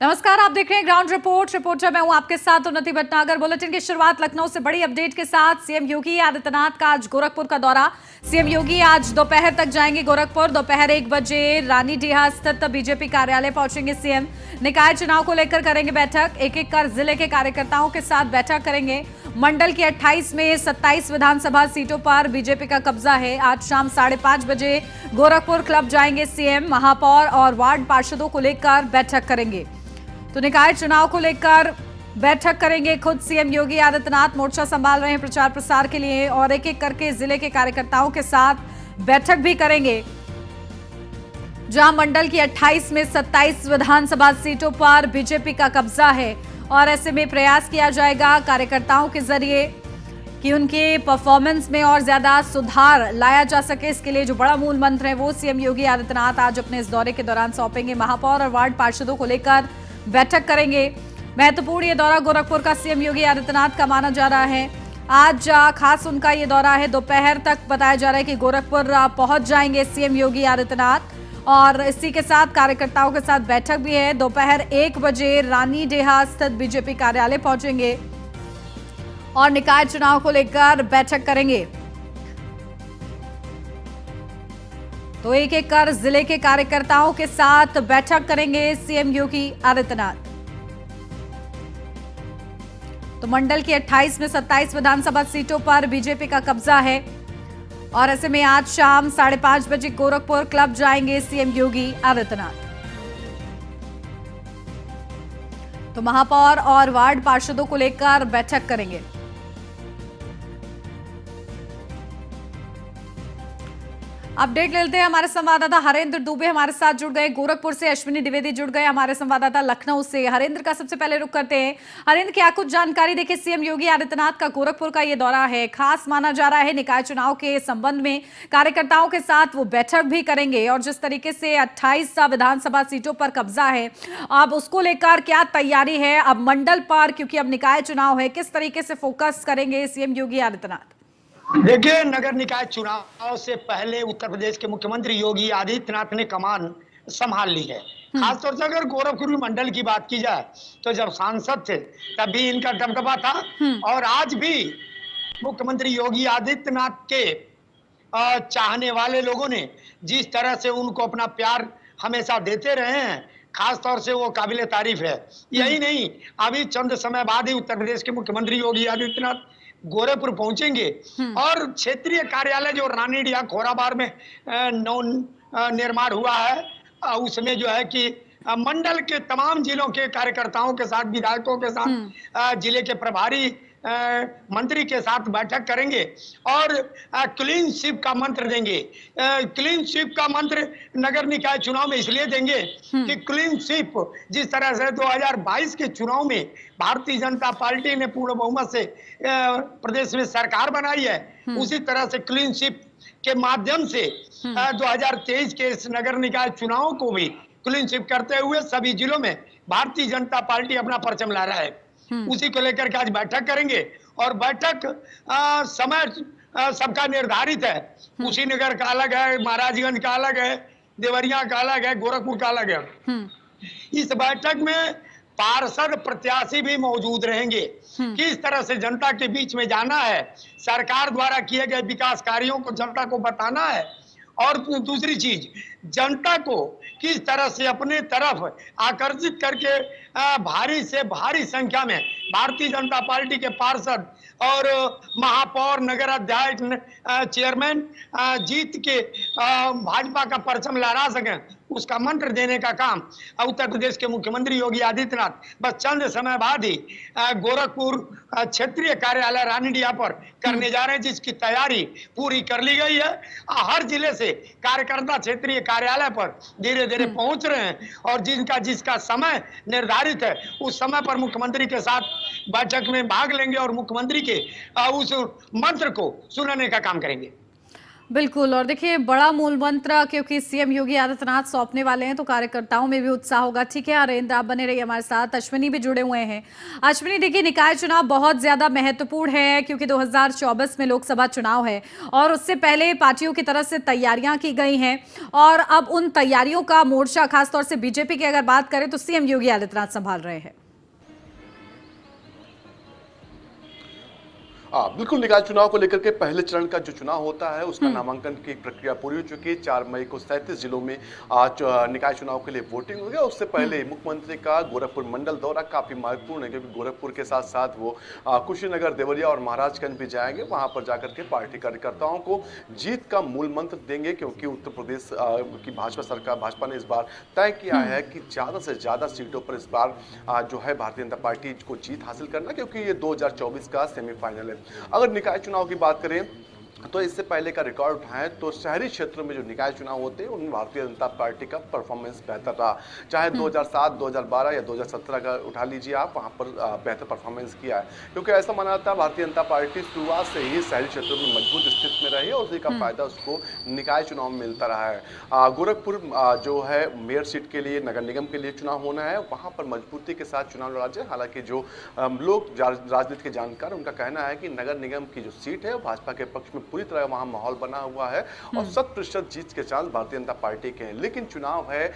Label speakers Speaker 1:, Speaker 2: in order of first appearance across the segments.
Speaker 1: नमस्कार, आप देख रहे हैं ग्राउंड रिपोर्ट। रिपोर्टर मैं हूं आपके साथ उन्नति भटनागर। बुलेटिन की शुरुआत लखनऊ से बड़ी अपडेट के साथ। सीएम योगी आदित्यनाथ का आज गोरखपुर का दौरा। सीएम योगी आज दोपहर तक जाएंगे गोरखपुर। दोपहर 1 बजे रानीडीहा स्थित बीजेपी कार्यालय पहुंचेंगे सीएम। निकाय चुनाव को लेकर करेंगे बैठक। एक एक कर जिले के कार्यकर्ताओं के साथ बैठक करेंगे। मंडल की 28 में 27 विधानसभा सीटों पर बीजेपी का कब्जा है। आज शाम 5:30 बजे गोरखपुर क्लब जाएंगे सीएम। महापौर और वार्ड पार्षदों को लेकर बैठक करेंगे। तो निकाय चुनाव को लेकर बैठक करेंगे खुद सीएम योगी आदित्यनाथ। मोर्चा संभाल रहे हैं प्रचार प्रसार के लिए और एक एक करके जिले के कार्यकर्ताओं के साथ बैठक भी करेंगे। जहां मंडल की 28 में 27 विधानसभा सीटों पर बीजेपी का कब्जा है और ऐसे में प्रयास किया जाएगा कार्यकर्ताओं के जरिए कि उनके परफॉर्मेंस में और ज्यादा सुधार लाया जा सके। इसके लिए जो बड़ा मूल मंत्र है वो सीएम योगी आदित्यनाथ आज अपने इस दौरे के दौरान सौंपेंगे। महापौर और वार्ड पार्षदों को लेकर बैठक करेंगे। महत्वपूर्ण ये दौरा गोरखपुर का सीएम योगी आदित्यनाथ का माना जा रहा है। आज खास उनका ये दौरा है। दोपहर तक बताया जा रहा है कि गोरखपुर पहुंच जाएंगे सीएम योगी आदित्यनाथ और इसी के साथ कार्यकर्ताओं के साथ बैठक भी है। दोपहर 1 बजे रानीडीहा स्थित बीजेपी कार्यालय पहुंचेंगे और निकाय चुनाव को लेकर बैठक करेंगे। तो एक एक कर जिले के कार्यकर्ताओं के साथ बैठक करेंगे सीएम योगी आदित्यनाथ। तो मंडल की 28 में 27 विधानसभा सीटों पर बीजेपी का कब्जा है और ऐसे में आज शाम 5:30 बजे गोरखपुर क्लब जाएंगे सीएम योगी आदित्यनाथ। तो महापौर और वार्ड पार्षदों को लेकर बैठक करेंगे। अपडेट लेते हैं। हमारे संवाददाता हरेंद्र दुबे हमारे साथ जुड़ गए गोरखपुर से। अश्विनी द्विवेदी जुड़ गए हमारे संवाददाता लखनऊ से। हरेंद्र का सबसे पहले रुख करते हैं। हरेंद्र, क्या कुछ जानकारी? देखिए, सीएम योगी आदित्यनाथ का गोरखपुर का ये दौरा है, खास माना जा रहा है। निकाय चुनाव के संबंध में कार्यकर्ताओं के साथ वो बैठक भी करेंगे और जिस तरीके से 28 विधानसभा सीटों पर कब्जा है, अब उसको लेकर क्या तैयारी है अब मंडल पर, क्योंकि अब निकाय चुनाव है, किस तरीके से फोकस करेंगे सीएम योगी आदित्यनाथ?
Speaker 2: देखिए, नगर निकाय चुनाव से पहले उत्तर प्रदेश के मुख्यमंत्री योगी आदित्यनाथ ने कमान संभाल ली है। खासतौर से अगर गोरखपुर मंडल की बात की जाए तो जब सांसद थे तब भी इनका दबदबा था और आज भी मुख्यमंत्री योगी आदित्यनाथ के चाहने वाले लोगों ने जिस तरह से उनको अपना प्यार हमेशा देते रहे हैं, खासतौर से वो काबिले तारीफ है। यही नहीं, अभी चंद समय बाद ही उत्तर प्रदेश के मुख्यमंत्री योगी आदित्यनाथ गोरखपुर पहुंचेंगे और क्षेत्रीय कार्यालय जो रानीडीहा खोराबार में नव निर्माण हुआ है, उसमें जो है कि मंडल के तमाम जिलों के कार्यकर्ताओं के साथ, विधायकों के साथ, जिले के प्रभारी मंत्री के साथ बैठक करेंगे और क्लीन स्वीप का मंत्र देंगे। क्लीन स्वीप का मंत्र नगर निकाय चुनाव में इसलिए देंगे कि क्लीन स्वीप जिस तरह से 2022 के चुनाव में भारतीय जनता पार्टी ने पूर्ण बहुमत से प्रदेश में सरकार बनाई है, उसी तरह से क्लीन स्वीप के माध्यम से 2023 के इस नगर निकाय चुनाव को भी क्लीन स्वीप करते हुए सभी जिलों में भारतीय जनता पार्टी अपना परचम ला रहा है। उसी को लेकर के आज बैठक करेंगे और बैठक समय सबका निर्धारित है। कुशीनगर का अलग है, महाराजगंज का अलग है, देवरिया का अलग है, गोरखपुर का अलग है। इस बैठक में पार्षद प्रत्याशी भी मौजूद रहेंगे। किस तरह से जनता के बीच में जाना है, सरकार द्वारा किए गए विकास कार्यों को जनता को बताना है और दूसरी चीज, जनता को किस तरह से अपने तरफ आकर्षित करके भारी से भारी संख्या में भारतीय जनता पार्टी के पार्षद और महापौर, नगर अध्यक्ष, चेयरमैन जीत के भाजपा का परचम लहरा सकें, उसका मंत्र देने का काम उत्तर प्रदेश के मुख्यमंत्री योगी आदित्यनाथ बस चंद समय बाद ही गोरखपुर क्षेत्रीय कार्यालय रानीडीहा पर करने जा रहे हैं, जिसकी तैयारी पूरी कर ली गई है। हर जिले से कार्यकर्ता क्षेत्रीय कार्यालय पर धीरे धीरे पहुंच रहे हैं और जिसका समय निर्धारित है उस समय पर मुख्यमंत्री के साथ बैठक में भाग लेंगे और मुख्यमंत्री के उस मंत्र को सुनाने का काम करेंगे।
Speaker 1: बिल्कुल। और देखिए बड़ा मूल मंत्र, क्योंकि सीएम योगी आदित्यनाथ सौंपने वाले हैं तो कार्यकर्ताओं में भी उत्साह होगा। ठीक है हरेंद्र, आप बने रहिए हमारे साथ। अश्विनी भी जुड़े हुए हैं। अश्विनी, देखिए निकाय चुनाव बहुत ज्यादा महत्वपूर्ण है क्योंकि 2024 में लोकसभा चुनाव है और उससे पहले पार्टियों की तरफ से तैयारियां की गई हैं और अब उन तैयारियों का मोर्चा खासतौर से बीजेपी की अगर बात करें तो सीएम योगी आदित्यनाथ संभाल रहे हैं।
Speaker 3: बिल्कुल, निकाय चुनाव को लेकर के पहले चरण का जो चुनाव होता है उसका नामांकन की प्रक्रिया पूरी हो चुकी है। 4 मई को 37 जिलों में आज निकाय चुनाव के लिए वोटिंग हो गया। उससे पहले मुख्यमंत्री का गोरखपुर मंडल दौरा काफी महत्वपूर्ण है क्योंकि गोरखपुर के साथ साथ वो कुशीनगर, देवरिया और महाराजगंज भी जाएंगे। वहां पर जाकर के पार्टी कार्यकर्ताओं को जीत का मूल मंत्र देंगे क्योंकि उत्तर प्रदेश की भाजपा सरकार, भाजपा ने इस बार तय किया है कि ज्यादा से ज्यादा सीटों पर इस बार जो है भारतीय जनता पार्टी को जीत हासिल करना, क्योंकि ये 2024 का सेमीफाइनल है। अगर निकाय चुनाव की बात करें तो इससे पहले का रिकॉर्ड उठाएं तो शहरी क्षेत्रों में जो निकाय चुनाव होते हैं उनमें भारतीय जनता पार्टी का परफॉर्मेंस बेहतर रहा। चाहे 2007, 2012 या 2017 का उठा लीजिए आप, वहां पर बेहतर परफॉर्मेंस किया है क्योंकि ऐसा माना जाता है भारतीय जनता पार्टी शुरुआत से ही शहरी क्षेत्रों में मजबूत स्थिति में रही है और उसी का फायदा उसको निकाय चुनाव में मिलता रहा है। गोरखपुर जो है मेयर सीट के लिए, नगर निगम के लिए चुनाव होना है, वहां पर मजबूती के साथ चुनाव लड़ा जाए। हालांकि जो लोग राजनीति के जानकार, उनका कहना है कि नगर निगम की जो सीट है भाजपा के पक्ष में पूरी तरह वहां माहौल बना हुआ है और 100% जीत के चांस भारतीय जनता पार्टी के हैं। लेकिन चुनाव है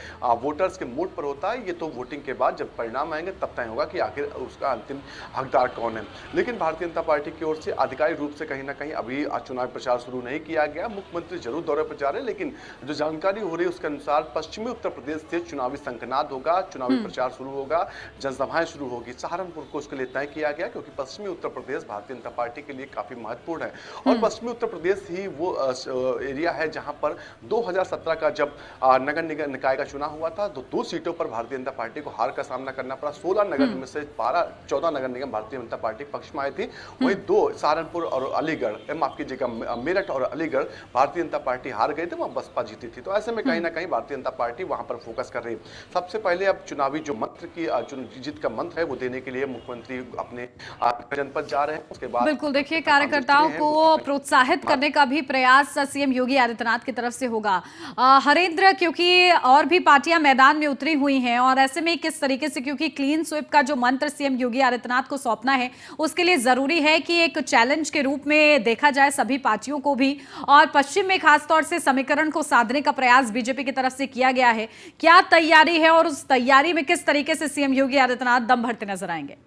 Speaker 3: वोटर्स के मूड पर होता है, ये तो वोटिंग के बाद जब परिणाम आएंगे तब तय होगा कि आखिर उसका अंतिम हकदार कौन है। लेकिन भारतीय जनता पार्टी की ओर से आधिकारिक रूप से कहीं ना कहीं अभी चुनाव प्रचार शुरू नहीं किया गया। मुख्यमंत्री जरूर दौरे पर जा रहे हैं, लेकिन जो जानकारी हो रही है उसके अनुसार पश्चिमी उत्तर प्रदेश से चुनावी शंखनाद होगा, चुनावी प्रचार शुरू होगा, जनसभाएं शुरू होगी। सहारनपुर को उसके लिए तय किया गया क्योंकि पश्चिमी उत्तर प्रदेश भारतीय जनता पार्टी के लिए काफी महत्वपूर्ण है और पश्चिमी उत्तर प्रदेश ही वो एरिया है जहां पर 2017 का जब नगर निकाय का चुनाव हुआ था तो 2 सीटों पर भारतीय जनता पार्टी को हार का सामना करना पड़ा। 16 नगर में से 14 नगर निगम भारतीय जनता पार्टी पक्ष में आई थी, वहीं 2 सहारनपुर और अलीगढ़, माफ कीजिएगा मेरठ और अलीगढ़ भारतीय जनता पार्टी हार गई थी, वहां बसपा जीती थी। तो ऐसे में कहीं ना कहीं भारतीय जनता पार्टी वहां पर फोकस कर रही है। सबसे पहले अब चुनावी जो मंत्र की जीत का मंत्र है वो देने के लिए मुख्यमंत्री अपने जनपद जा रहे हैं। उसके बाद
Speaker 1: बिल्कुल, देखिए कार्यकर्ताओं को प्रोत्साहित करने का भी प्रयास सीएम योगी आदित्यनाथ की तरफ से होगा। हरेंद्र, क्योंकि और भी पार्टियां मैदान में उतरी हुई हैं और ऐसे में किस तरीके से, क्योंकि क्लीन स्वीप का जो मंत्र सीएम योगी आदित्यनाथ को सौंपना है उसके लिए जरूरी है कि एक चैलेंज के रूप में देखा जाए सभी पार्टियों को भी, और पश्चिम में खासतौर से समीकरण को साधने का प्रयास बीजेपी की तरफ से किया गया है। क्या तैयारी है और उस तैयारी में किस तरीके से सीएम योगी आदित्यनाथ दम भरते नजर आएंगे?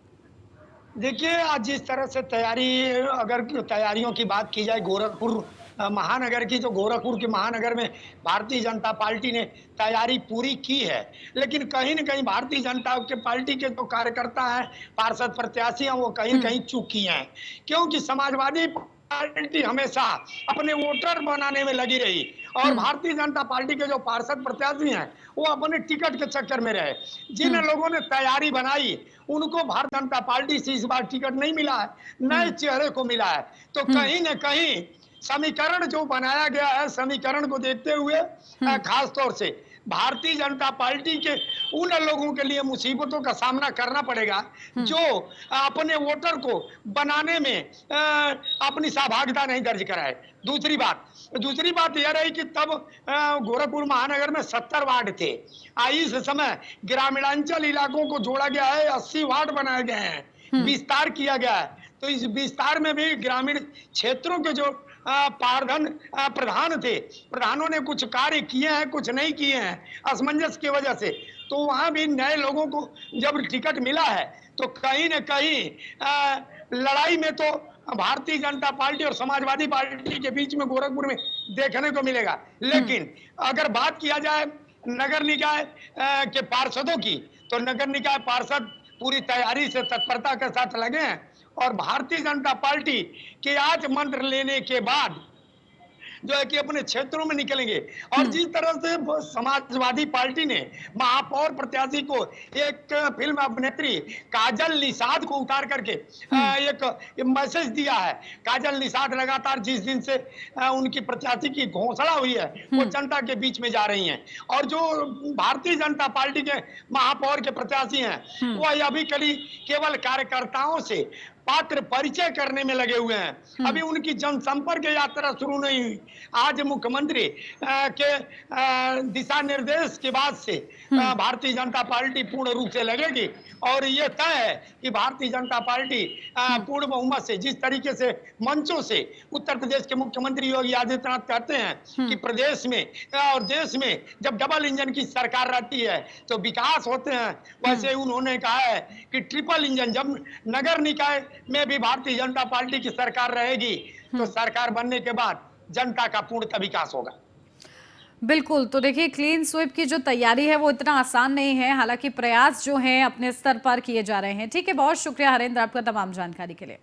Speaker 2: देखिए, आज जिस तरह से अगर तैयारियों की बात की जाए, गोरखपुर महानगर की, तो गोरखपुर के महानगर में भारतीय जनता पार्टी ने तैयारी पूरी की है, लेकिन कहीं न कहीं भारतीय जनता पार्टी के जो कार्यकर्ता हैं, पार्षद प्रत्याशी हैं, वो कहीं न कहीं चूक किए हैं क्योंकि समाजवादी पार्टी हमेशा अपने वोटर बनाने में लगी रही और भारतीय जनता पार्टी के जो पार्षद प्रत्याशी हैं वो अपने टिकट के चक्कर में रहे। जिन लोगों ने तैयारी बनाई उनको भारतीय जनता पार्टी से इस बार टिकट नहीं मिला है, नए चेहरे को मिला है। तो कहीं न कहीं समीकरण जो बनाया गया है, समीकरण को देखते हुए खास तौर से भारतीय जनता पार्टी के उन लोगों के लिए मुसीबतों का सामना करना पड़ेगा जो अपने वोटर को बनाने में अपनी सहभागिता नहीं दर्ज कराए। दूसरी बात यह रही कि तब गोरखपुर महानगर में 70 वार्ड थे। इस समय ग्रामीणांचल इलाकों को जोड़ा गया है, 80 वार्ड बनाए गए हैं, विस्तार किया गया है। तो इस विस्तार में भी ग्रामीण क्षेत्रों के जो प्रधान थे, प्रधानों ने कुछ कार्य किए हैं, कुछ नहीं किए हैं असमंजस की वजह से। तो वहां भी नए लोगों को जब टिकट मिला है तो कहीं न कहीं लड़ाई में तो भारतीय जनता पार्टी और समाजवादी पार्टी के बीच में गोरखपुर में देखने को मिलेगा। लेकिन अगर बात किया जाए नगर निकाय के पार्षदों की, तो नगर निकाय पार्षद पूरी तैयारी से तत्परता के साथ लगे हैं और भारतीय जनता पार्टी के आज मंत्र लेने के बाद जो है कि अपने क्षेत्रों में निकलेंगे। और जिस तरह से समाजवादी पार्टी ने महापौर प्रत्याशी को एक फिल्म अभिनेत्री काजल निषाद को उतार करके एक मैसेज दिया है। काजल निषाद लगातार जिस दिन से उनकी प्रत्याशी की घोषणा हुई है वो जनता के बीच में जा रही हैं और जो भारतीय जनता पार्टी के महापौर के प्रत्याशी हैं वह अभी केवल कार्यकर्ताओं से पात्र परिचय करने में लगे हुए हैं। अभी उनकी जनसंपर्क यात्रा शुरू नहीं हुई। आज मुख्यमंत्री के दिशा निर्देश के बाद से भारतीय जनता पार्टी पूर्ण रूप से लगेगी और ये तय है कि भारतीय जनता पार्टी पूर्ण बहुमत से, जिस तरीके से मंचों से उत्तर प्रदेश के मुख्यमंत्री योगी आदित्यनाथ कहते हैं कि प्रदेश में और देश में जब डबल इंजन की सरकार रहती है तो विकास होते हैं, वैसे उन्होंने कहा है कि ट्रिपल इंजन जब नगर निकाय में भी भारतीय जनता पार्टी की सरकार रहेगी तो सरकार बनने के बाद जनता का पूर्णतः विकास होगा।
Speaker 1: बिल्कुल, तो देखिए क्लीन स्वीप की जो तैयारी है वो इतना आसान नहीं है, हालांकि प्रयास जो हैं अपने स्तर पर किए जा रहे हैं। ठीक है, बहुत शुक्रिया हरेंद्र आपका तमाम जानकारी के लिए।